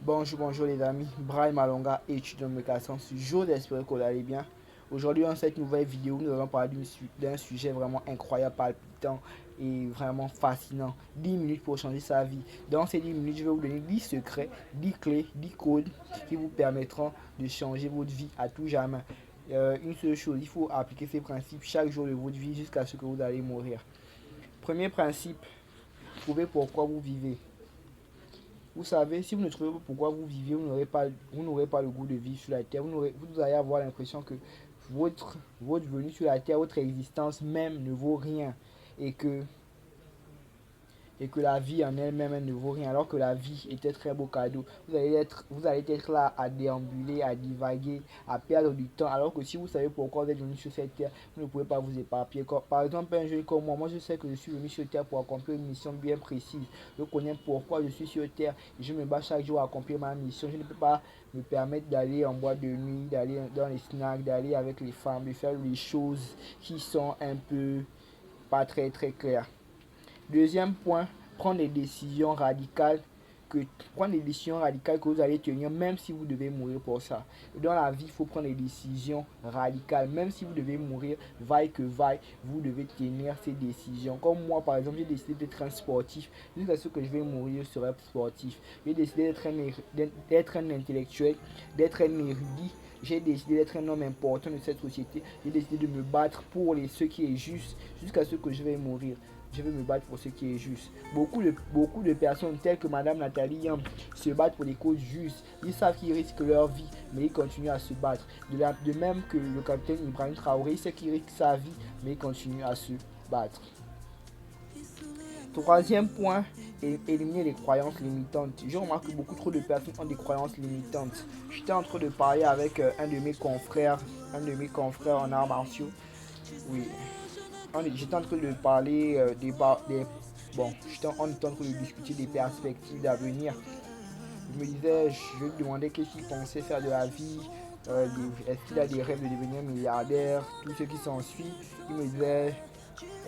Bonjour les amis, Brian Malonga, étudiant de médication. Je d'espérer que vous allez bien. Aujourd'hui, dans cette nouvelle vidéo, nous allons parler d'un sujet vraiment incroyable, palpitant et vraiment fascinant. 10 minutes pour changer sa vie. Dans ces 10 minutes, je vais vous donner 10 secrets, 10 clés, 10 codes qui vous permettront de changer votre vie à tout jamais. Une seule chose, il faut appliquer ces principes chaque jour de votre vie jusqu'à ce que vous allez mourir. Premier principe, trouvez pourquoi vous vivez. Vous savez, si vous ne trouvez pas pourquoi vous vivez, vous n'aurez pas le goût de vivre sur la terre. Vous allez avoir l'impression que votre venue sur la terre, votre existence même ne vaut rien. Et que et que la vie en elle-même elle ne vaut rien, alors que la vie est un très beau cadeau. Vous allez être là à déambuler, à divaguer, à perdre du temps, alors que si vous savez pourquoi vous êtes venu sur cette terre, vous ne pouvez pas vous éparpiller. Par exemple, un jeune comme moi je sais que je suis venu sur terre pour accomplir une mission bien précise. Je connais pourquoi je suis sur terre et je me bats chaque jour à accomplir ma mission. Je ne peux pas me permettre d'aller en boîte de nuit, d'aller dans les snacks, d'aller avec les femmes, de faire les choses qui sont un peu pas très claires. Deuxième point, prendre des décisions radicales prendre des décisions radicales que vous allez tenir même si vous devez mourir pour ça. Dans la vie, il faut prendre des décisions radicales. Même si vous devez mourir, vaille que vaille, vous devez tenir ces décisions. Comme moi, par exemple, j'ai décidé d'être un sportif. Jusqu'à ce que je vais mourir, je serai sportif. J'ai décidé d'être un intellectuel, d'être un érudit. J'ai décidé d'être un homme important de cette société. J'ai décidé de me battre pour ce qui est juste jusqu'à ce que je vais mourir. Je vais me battre pour ce qui est juste. Beaucoup de personnes telles que Madame Nathalie Yam se battent pour des causes justes. Ils savent qu'ils risquent leur vie, mais ils continuent à se battre. De même que le capitaine Ibrahim Traoré, il sait qu'il risque sa vie, mais il continue à se battre. Troisième point, éliminer les croyances limitantes. Je remarque que beaucoup trop de personnes ont des croyances limitantes. J'étais en train de parler avec un de mes confrères en arts martiaux. Oui, j'étais en train de parler on était en train de discuter des perspectives d'avenir. Je lui demandais qu'est-ce qu'il pensait faire de la vie, est-ce qu'il a des rêves de devenir milliardaire, tout ce qui s'ensuit. Il me disait,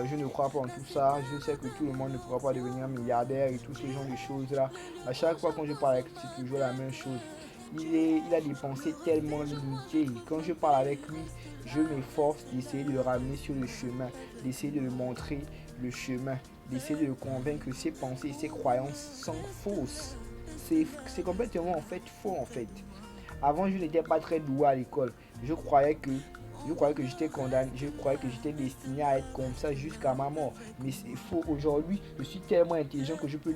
je ne crois pas en tout ça, je sais que tout le monde ne pourra pas devenir milliardaire et tout ce genre de choses là. À chaque fois quand je parle avec lui, c'est toujours la même chose. Il a des pensées tellement limitées. Quand je parle avec lui, je m'efforce d'essayer de le ramener sur le chemin, d'essayer de lui montrer le chemin, d'essayer de le convaincre que ses pensées et ses croyances sont fausses. C'est complètement en fait faux en fait. Avant, je n'étais pas très doué à l'école. Je croyais que j'étais condamné, je croyais que j'étais destiné à être comme ça jusqu'à ma mort. Mais c'est faux. Aujourd'hui, je suis tellement intelligent que je peux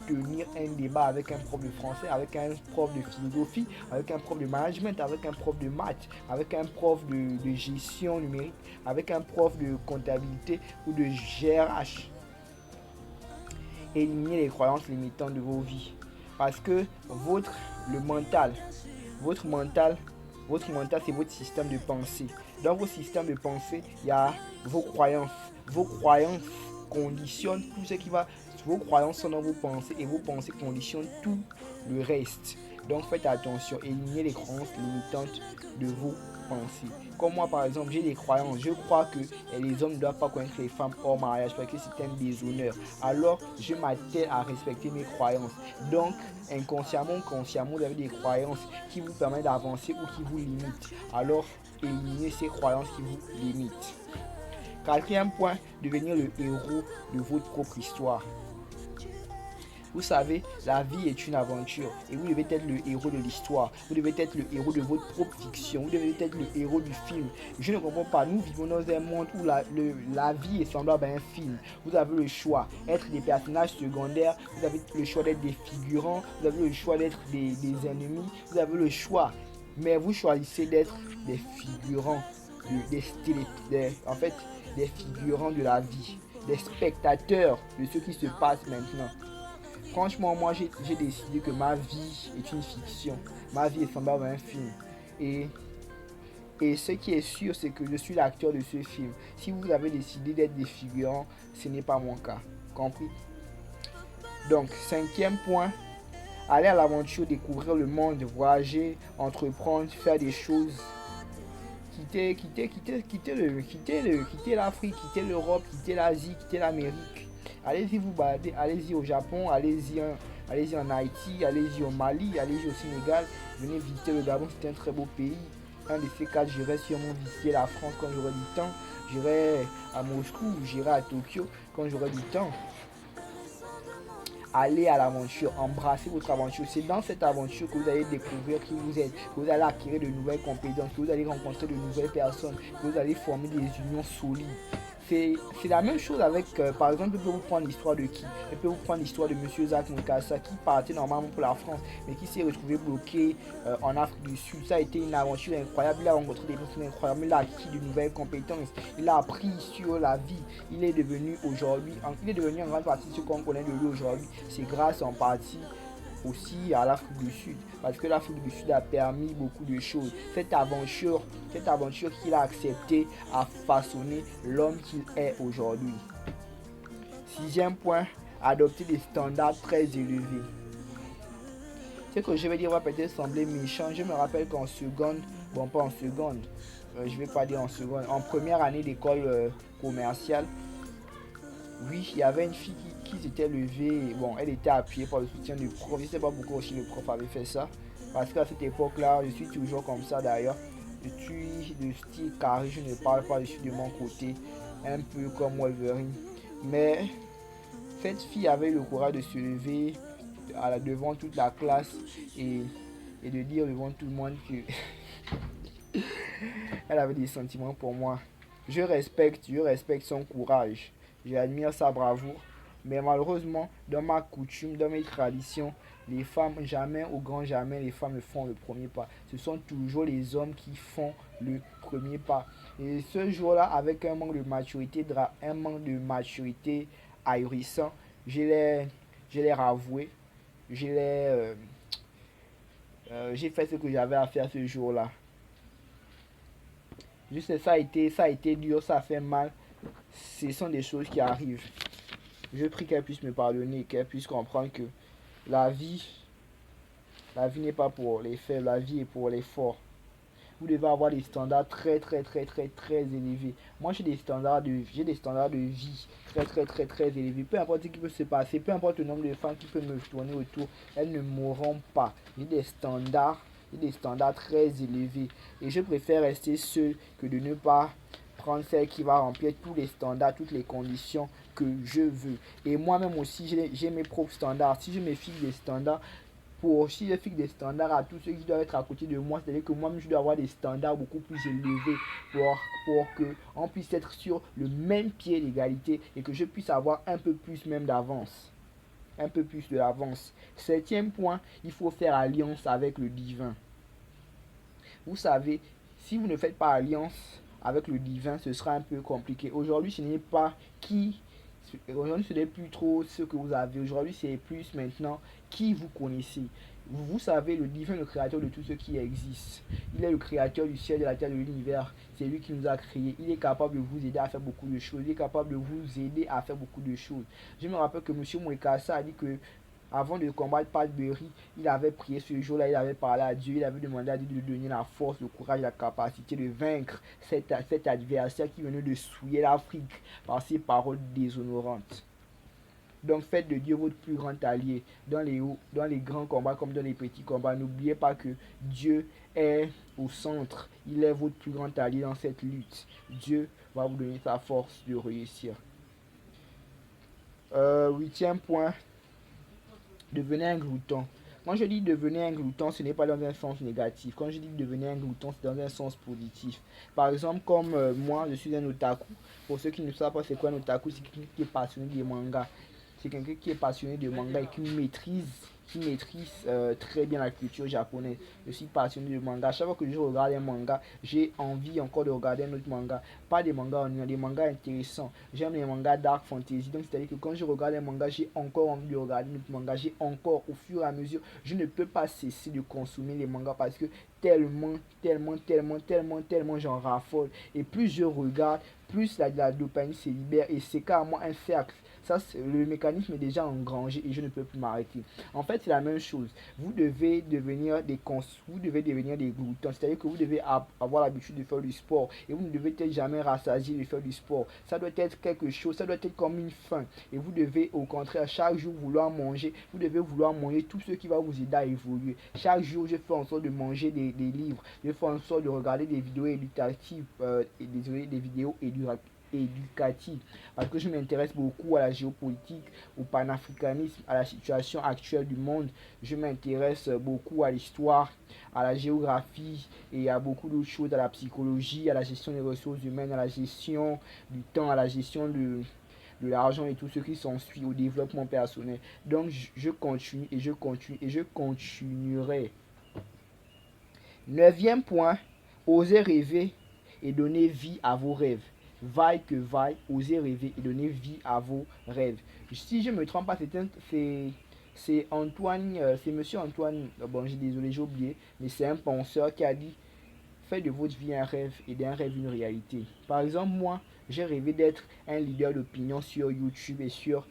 tenir un débat avec un prof de français, avec un prof de philosophie, avec un prof de management, avec un prof de maths, avec un prof de gestion numérique, avec un prof de comptabilité ou de GRH. Éliminez les croyances limitantes de vos vies. Parce que le mental, votre mental, c'est votre système de pensée. Dans vos systèmes de pensée, il y a vos croyances. Vos croyances conditionnent tout ce qui va. Vos croyances sont dans vos pensées et vos pensées conditionnent tout le reste. Donc faites attention, éliminez les croyances limitantes de vos pensées. Comme moi par exemple, j'ai des croyances. Je crois que les hommes ne doivent pas connaître les femmes hors mariage parce que c'est un déshonneur. Alors je m'attelle à respecter mes croyances. Donc inconsciemment, consciemment, vous avez des croyances qui vous permettent d'avancer ou qui vous limitent. Alors éliminez ces croyances qui vous limitent. Quatrième point, devenir le héros de votre propre histoire. Vous savez, la vie est une aventure et vous devez être le héros de l'histoire. Vous devez être le héros de votre propre fiction. Vous devez être le héros du film. Je ne comprends pas. Nous vivons dans un monde où la vie est semblable à un film. Vous avez le choix d'être des personnages secondaires. Vous avez le choix d'être des figurants. Vous avez le choix d'être des ennemis. Vous avez le choix. Mais vous choisissez d'être des figurants, des figurants de la vie, des spectateurs de ce qui se passe maintenant. Franchement, moi j'ai décidé que ma vie est une fiction. Ma vie est semblable à un film. Et, et ce qui est sûr, c'est que je suis l'acteur de ce film. Si vous avez décidé d'être des figurants, ce n'est pas mon cas. Compris? Donc, cinquième point, aller à l'aventure, découvrir le monde, voyager, entreprendre, faire des choses. Quitter l'Afrique, quitter l'Europe, quitter l'Asie, quitter l'Amérique. Allez-y vous balader, allez-y au Japon, allez-y allez-y en Haïti, allez-y au Mali, allez-y au Sénégal, venez visiter le Gabon, c'est un très beau pays. Un de ces quatre, j'irai sûrement visiter la France quand j'aurai du temps. J'irai à Moscou, j'irai à Tokyo quand j'aurai du temps. Allez à l'aventure, embrassez votre aventure. C'est dans cette aventure que vous allez découvrir qui vous êtes, que vous allez acquérir de nouvelles compétences, que vous allez rencontrer de nouvelles personnes, que vous allez former des unions solides. C'est la même chose avec, par exemple, je peux vous prendre l'histoire de qui? Je peux vous prendre l'histoire de Monsieur Zach Mukasa qui partait normalement pour la France, mais qui s'est retrouvé bloqué en Afrique du Sud. Ça a été une aventure incroyable. Il a rencontré des personnes incroyables, il a acquis de nouvelles compétences, il a appris sur la vie. Il est devenu aujourd'hui, il est devenu en grande partie ce qu'on connaît de lui aujourd'hui. C'est grâce en partie aussi à l'Afrique du Sud, parce que l'Afrique du Sud a permis beaucoup de choses. Cette aventure qu'il a acceptée a façonné l'homme qu'il est aujourd'hui. Sixième point, adopter des standards très élevés. Ce que je vais dire va peut-être sembler méchant. Je me rappelle qu'en seconde, bon pas en seconde, je vais pas dire en seconde, en première année d'école commerciale, oui, il y avait une fille qui s'était levée. Bon, elle était appuyée par le soutien du prof. Je ne sais pas pourquoi aussi le prof avait fait ça. Parce qu'à cette époque-là, je suis toujours comme ça d'ailleurs. Je suis de style carré, je ne parle pas, je suis de mon côté. Un peu comme Wolverine. Mais cette fille avait le courage de se lever devant toute la classe et de dire devant tout le monde que elle avait des sentiments pour moi. Je respecte son courage. J'admire sa bravoure. Mais malheureusement, dans ma coutume, dans mes traditions, les femmes, jamais, au grand jamais, les femmes ne font le premier pas. Ce sont toujours les hommes qui font le premier pas. Et ce jour-là, avec un manque de maturité ahurissant, je l'ai avoué. J'ai fait ce que j'avais à faire ce jour-là. Je sais, ça a été dur, ça a fait mal. Ce sont des choses qui arrivent. Je prie qu'elle puisse me pardonner, qu'elle puisse comprendre que la vie, la vie n'est pas pour les faibles, la vie est pour les forts. Vous devez avoir des standards très élevés. Moi j'ai des standards de vie très élevés. Peu importe ce qui peut se passer, peu importe le nombre de femmes qui peuvent me tourner autour, elles ne mourront pas. J'ai des standards très élevés. Et je préfère rester seul que de ne pas prendre celle qui va remplir tous les standards, toutes les conditions que je veux. Et moi-même aussi, j'ai mes propres standards. Si je me fixe des standards, si je fixe des standards à tous ceux qui doivent être à côté de moi, c'est-à-dire que moi-même, je dois avoir des standards beaucoup plus élevés pour que on puisse être sur le même pied d'égalité et que je puisse avoir un peu plus même d'avance. Un peu plus de l'avance. Septième point, il faut faire alliance avec le divin. Vous savez, si vous ne faites pas alliance avec le divin, ce sera un peu compliqué. Aujourd'hui, ce n'est pas aujourd'hui, ce n'est plus trop ce que vous avez. Aujourd'hui, c'est plus maintenant qui vous connaissez. Vous savez, le divin est le créateur de tout ce qui existe. Il est le créateur du ciel, de la terre, de l'univers. C'est lui qui nous a créés. Il est capable de vous aider à faire beaucoup de choses. Il est capable de vous aider à faire beaucoup de choses. Je me rappelle que M. Mouekassa a dit que avant de combattre Pat Berry, il avait prié ce jour-là, il avait parlé à Dieu, il avait demandé à Dieu de lui donner la force, le courage, la capacité de vaincre cet adversaire qui venait de souiller l'Afrique par ses paroles déshonorantes. Donc faites de Dieu votre plus grand allié dans les grands combats comme dans les petits combats. N'oubliez pas que Dieu est au centre. Il est votre plus grand allié dans cette lutte. Dieu va vous donner sa force de réussir. Huitième point, devenez un glouton. Quand je dis devenez un glouton, ce n'est pas dans un sens négatif. Quand je dis devenez un glouton, c'est dans un sens positif. Par exemple, comme moi, je suis un otaku. Pour ceux qui ne savent pas c'est quoi un otaku, c'est quelqu'un qui est passionné des mangas. C'est quelqu'un qui est passionné de manga et qui maîtrise très bien la culture japonaise. Je suis passionné de manga. Chaque fois que je regarde un manga, j'ai envie encore de regarder un autre manga. Pas des mangas ennuyants, des mangas intéressants. J'aime les mangas dark fantasy. Donc c'est-à-dire que quand je regarde un manga, j'ai encore envie de regarder un autre manga. J'ai encore, au fur et à mesure, je ne peux pas cesser de consommer les mangas parce que tellement j'en raffole. Et plus je regarde, plus la dopamine se libère et c'est carrément un cercle. Ça, le mécanisme est déjà engrangé et je ne peux plus m'arrêter. En fait, c'est la même chose. Vous devez devenir des gloutons. C'est-à-dire que vous devez avoir l'habitude de faire du sport et vous ne devez peut-être jamais rassasier de faire du sport. Ça doit être quelque chose, ça doit être comme une faim. Et vous devez au contraire chaque jour vouloir manger. Vous devez vouloir manger tout ce qui va vous aider à évoluer. Chaque jour, je fais en sorte de manger des livres. Je fais en sorte de regarder des vidéos éducatives, des vidéos éducative parce que je m'intéresse beaucoup à la géopolitique, au panafricanisme, à la situation actuelle du monde. Je m'intéresse beaucoup à l'histoire, à la géographie et à beaucoup d'autres choses, à la psychologie, à la gestion des ressources humaines, à la gestion du temps, à la gestion de l'argent et tout ce qui s'ensuit, au développement personnel. Donc je continue et je continue et je continuerai. Neuvième point, osez rêver et donner vie à vos rêves. Vaille que vaille, osez rêver et donner vie à vos rêves. Si je ne me trompe pas, c'est Antoine, c'est Monsieur Antoine, bon, désolé, j'ai oublié, mais c'est un penseur qui a dit faites de votre vie un rêve et d'un rêve une réalité. Par exemple, moi, j'ai rêvé d'être un leader d'opinion sur YouTube et sur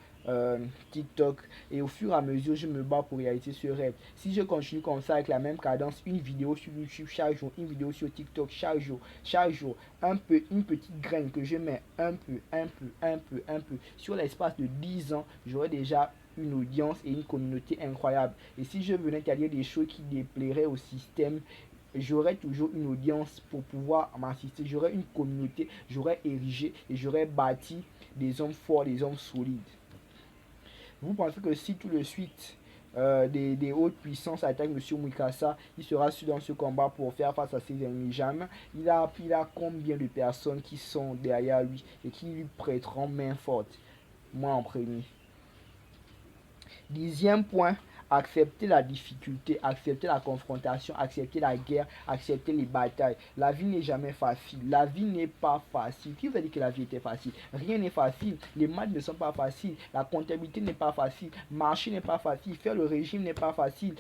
TikTok. Et au fur et à mesure, je me bats pour réaliser ce rêve. Si je continue comme ça avec la même cadence, une vidéo sur YouTube chaque jour, une vidéo sur TikTok chaque jour, une petite graine que je mets un peu, sur l'espace de 10 ans, j'aurai déjà une audience et une communauté incroyable. Et si je venais à dire des choses qui déplairaient au système, j'aurais toujours une audience pour pouvoir m'assister, j'aurais une communauté, j'aurais érigé et j'aurais bâti des hommes forts, des hommes solides. Vous pensez que si tout de suite des hautes puissances attaquent M. Mukasa, il sera su dans ce combat pour faire face à ses ennemis? Jamais. Il a combien de personnes qui sont derrière lui et qui lui prêteront main forte? Moi en premier. 10e point, accepter la difficulté, accepter la confrontation, accepter la guerre, accepter les batailles. La vie n'est jamais facile. La vie n'est pas facile. Qui vous a dit que la vie était facile? Rien n'est facile. Les maths ne sont pas faciles. La comptabilité n'est pas facile. Marcher n'est pas facile. Faire le régime n'est pas facile.